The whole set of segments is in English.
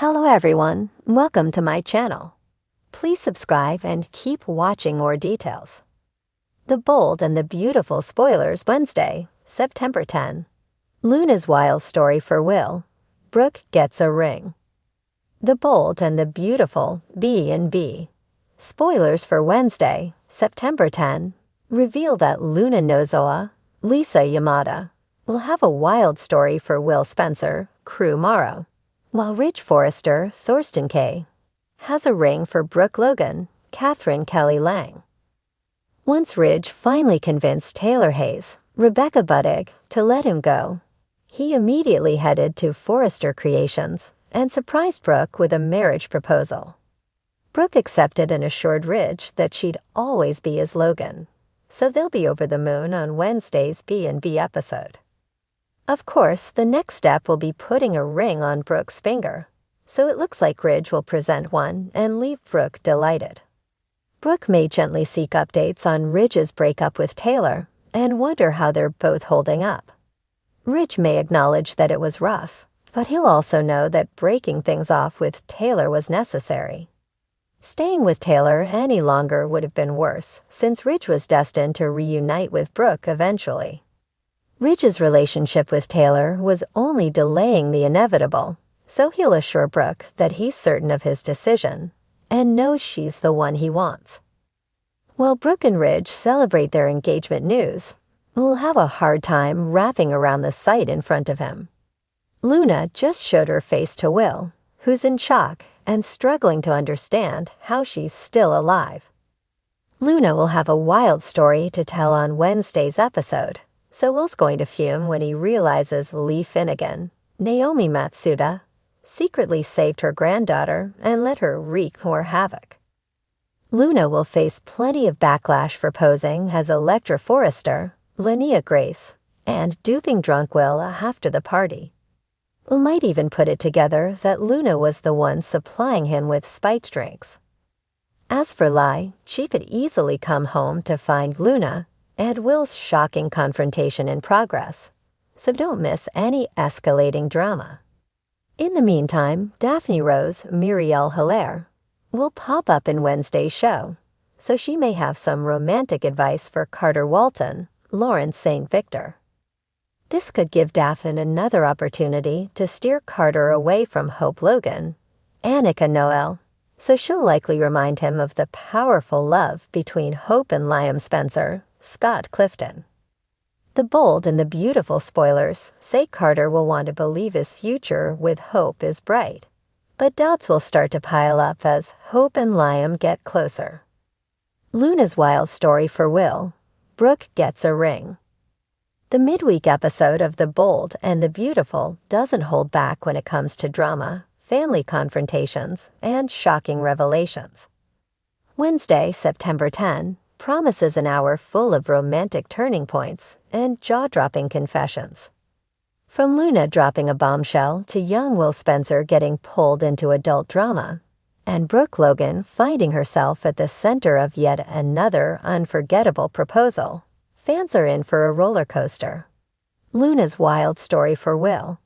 Hello everyone, welcome to my channel. Please subscribe and keep watching more details. The Bold and the Beautiful spoilers Wednesday, September 10. Luna's wild story for Will. Brooke gets a ring. The Bold and the Beautiful B&B. Spoilers for Wednesday, September 10, reveal that Luna Nozoa, Lisa Yamada, will have a wild story for Will Spencer, Crew Morrow, while Ridge Forrester, Thorsten K., has a ring for Brooke Logan, Catherine Kelly Lang. Once Ridge finally convinced Taylor Hayes, Rebecca Buddig, to let him go, he immediately headed to Forrester Creations and surprised Brooke with a marriage proposal. Brooke accepted and assured Ridge that she'd always be his Logan, so they'll be over the moon on Wednesday's B&B episode. Of course, the next step will be putting a ring on Brooke's finger, so it looks like Ridge will present one and leave Brooke delighted. Brooke may gently seek updates on Ridge's breakup with Taylor and wonder how they're both holding up. Ridge may acknowledge that it was rough, but he'll also know that breaking things off with Taylor was necessary. Staying with Taylor any longer would have been worse, since Ridge was destined to reunite with Brooke eventually. Ridge's relationship with Taylor was only delaying the inevitable, so he'll assure Brooke that he's certain of his decision and knows she's the one he wants. While Brooke and Ridge celebrate their engagement news, we'll have a hard time wrapping around the sight in front of him. Luna just showed her face to Will, who's in shock and struggling to understand how she's still alive. Luna will have a wild story to tell on Wednesday's episode, so Will's going to fume when he realizes Lee Finnegan, Naomi Matsuda, secretly saved her granddaughter and let her wreak more havoc. Luna will face plenty of backlash for posing as Electra Forrester, Linnea Grace, and duping drunk Will after the party. Will might even put it together that Luna was the one supplying him with spiked drinks. As for Lai, she could easily come home to find Luna and Will's shocking confrontation in progress, so don't miss any escalating drama. In the meantime, Daphne Rose, Muriel Hilaire, will pop up in Wednesday's show, so she may have some romantic advice for Carter Walton, Lawrence St. Victor. This could give Daphne another opportunity to steer Carter away from Hope Logan, Annika Noel, so she'll likely remind him of the powerful love between Hope and Liam Spencer, Scott Clifton. The Bold and the Beautiful spoilers say Carter will want to believe his future with Hope is bright, but doubts will start to pile up as Hope and Liam get closer. Luna's wild story for Will. Brooke gets a ring. The midweek episode of The Bold and the Beautiful doesn't hold back when it comes to drama, family confrontations, and shocking revelations. Wednesday, September 10, promises an hour full of romantic turning points and jaw-dropping confessions. From Luna dropping a bombshell to young Will Spencer getting pulled into adult drama, and Brooke Logan finding herself at the center of yet another unforgettable proposal, fans are in for a roller coaster. Luna's wild story for Will.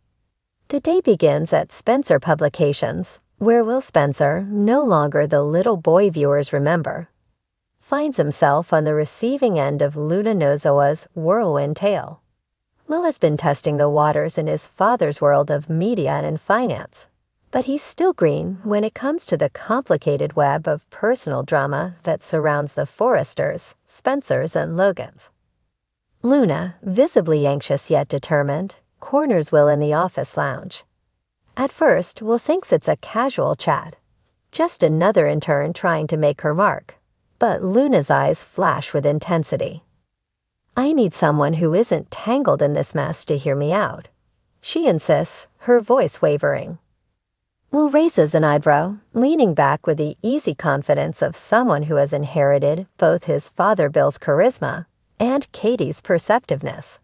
The day begins at Spencer Publications, where Will Spencer, no longer the little boy viewers remember, finds himself on the receiving end of Luna Nozoa's whirlwind tale. Will has been testing the waters in his father's world of media and finance, but he's still green when it comes to the complicated web of personal drama that surrounds the Forresters, Spencers, and Logans. Luna, visibly anxious yet determined, corners Will in the office lounge. At first, Will thinks it's a casual chat, just another intern trying to make her mark. But Luna's eyes flash with intensity. "I need someone who isn't tangled in this mess to hear me out," she insists, her voice wavering. Will raises an eyebrow, leaning back with the easy confidence of someone who has inherited both his father Bill's charisma and Katie's perceptiveness.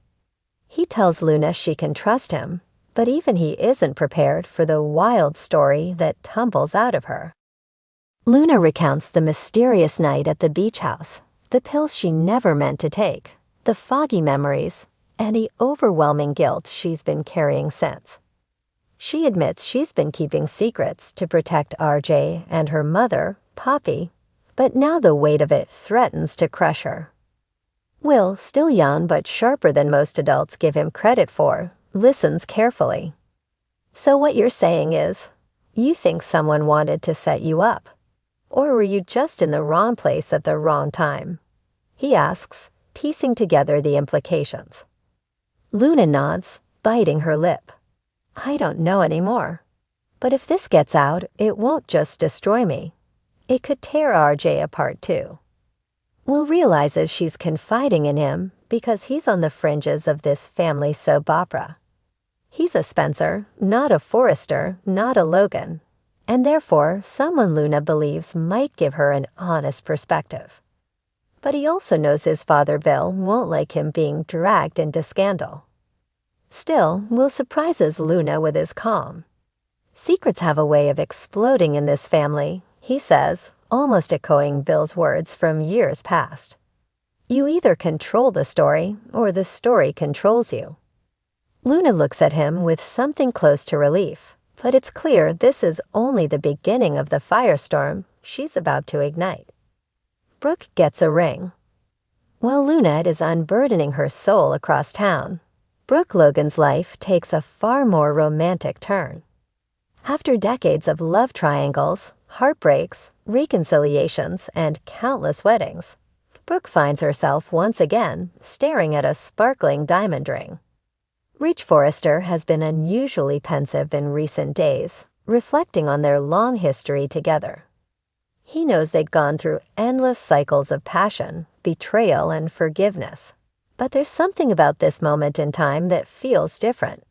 He tells Luna she can trust him, but even he isn't prepared for the wild story that tumbles out of her. Luna recounts the mysterious night at the beach house, the pills she never meant to take, the foggy memories, and the overwhelming guilt she's been carrying since. She admits she's been keeping secrets to protect RJ and her mother, Poppy, but now the weight of it threatens to crush her. Will, still young but sharper than most adults give him credit for, listens carefully. "So what you're saying is, you think someone wanted to set you up? Or were you just in the wrong place at the wrong time?" he asks, piecing together the implications. Luna nods, biting her lip. "I don't know anymore. But if this gets out, it won't just destroy me. It could tear RJ apart too." Will realizes she's confiding in him because he's on the fringes of this family soap opera. He's a Spencer, not a Forrester, not a Logan, and therefore someone Luna believes might give her an honest perspective. But he also knows his father Bill won't like him being dragged into scandal. Still, Will surprises Luna with his calm. "Secrets have a way of exploding in this family," he says, almost echoing Bill's words from years past. "You either control the story, or the story controls you." Luna looks at him with something close to relief, but it's clear this is only the beginning of the firestorm she's about to ignite. Brooke gets a ring. While Luna is unburdening her soul across town, Brooke Logan's life takes a far more romantic turn. After decades of love triangles, heartbreaks, reconciliations, and countless weddings, Brooke finds herself once again staring at a sparkling diamond ring. Rich Forrester has been unusually pensive in recent days, reflecting on their long history together. He knows they'd gone through endless cycles of passion, betrayal, and forgiveness. But there's something about this moment in time that feels different.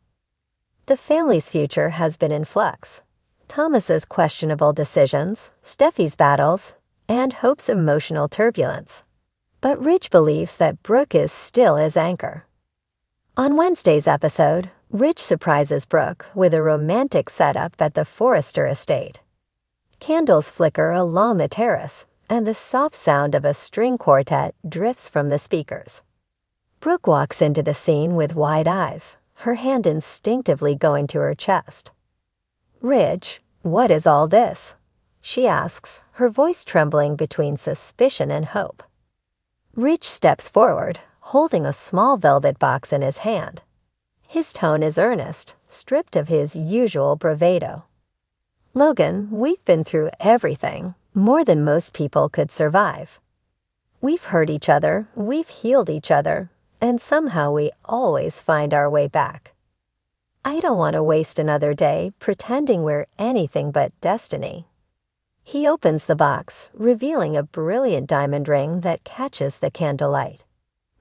The family's future has been in flux. Thomas's questionable decisions, Steffi's battles, and Hope's emotional turbulence. But Rich believes that Brooke is still his anchor. On Wednesday's episode, Rich surprises Brooke with a romantic setup at the Forrester estate. Candles flicker along the terrace, and the soft sound of a string quartet drifts from the speakers. Brooke walks into the scene with wide eyes, her hand instinctively going to her chest. "Rich, what is all this?" she asks, her voice trembling between suspicion and hope. Rich steps forward, holding a small velvet box in his hand. His tone is earnest, stripped of his usual bravado. "Logan, we've been through everything, more than most people could survive. We've hurt each other, we've healed each other, and somehow we always find our way back. I don't want to waste another day pretending we're anything but destiny." He opens the box, revealing a brilliant diamond ring that catches the candlelight.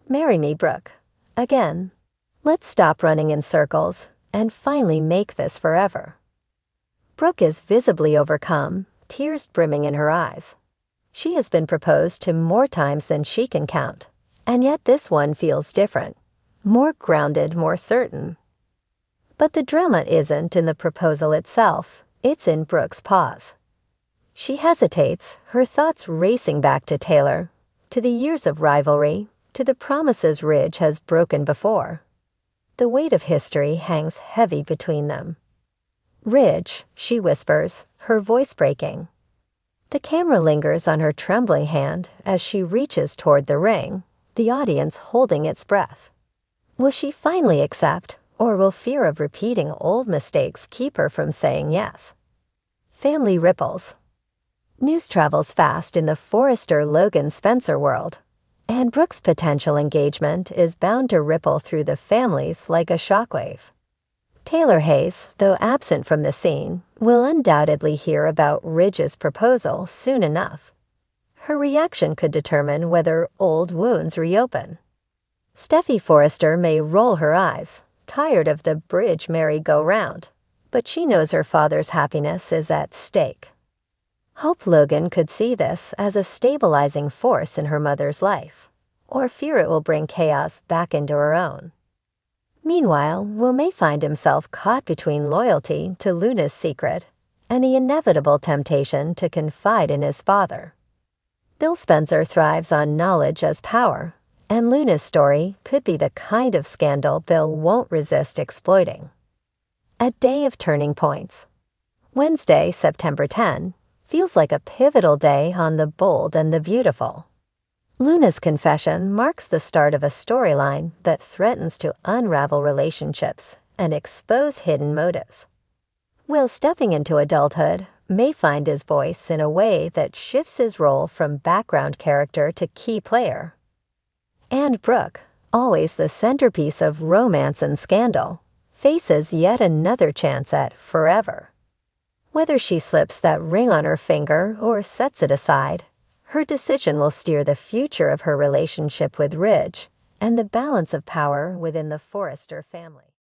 "Marry me, Brooke. Again. Let's stop running in circles and finally make this forever." Brooke is visibly overcome, tears brimming in her eyes. She has been proposed to more times than she can count. And yet this one feels different, more grounded, more certain. But the drama isn't in the proposal itself, it's in Brooke's pause. She hesitates, her thoughts racing back to Taylor, to the years of rivalry, to the promises Ridge has broken before. The weight of history hangs heavy between them. "Ridge," she whispers, her voice breaking. The camera lingers on her trembling hand as she reaches toward the ring, the audience holding its breath. Will she finally accept, or will fear of repeating old mistakes keep her from saying yes? Family ripples. News travels fast in the Forrester-Logan-Spencer world, and Brooke's potential engagement is bound to ripple through the families like a shockwave. Taylor Hayes, though absent from the scene, will undoubtedly hear about Ridge's proposal soon enough. Her reaction could determine whether old wounds reopen. Steffi Forrester may roll her eyes, tired of the bridge merry-go-round, but she knows her father's happiness is at stake. Hope Logan could see this as a stabilizing force in her mother's life, or fear it will bring chaos back into her own. Meanwhile, Will may find himself caught between loyalty to Luna's secret and the inevitable temptation to confide in his father. Bill Spencer thrives on knowledge as power, and Luna's story could be the kind of scandal Bill won't resist exploiting. A day of turning points. Wednesday, September 10, feels like a pivotal day on The Bold and the Beautiful. Luna's confession marks the start of a storyline that threatens to unravel relationships and expose hidden motives. Will stepping into adulthood may find his voice in a way that shifts his role from background character to key player. And Brooke, always the centerpiece of romance and scandal, faces yet another chance at forever. Whether she slips that ring on her finger or sets it aside, her decision will steer the future of her relationship with Ridge and the balance of power within the Forrester family.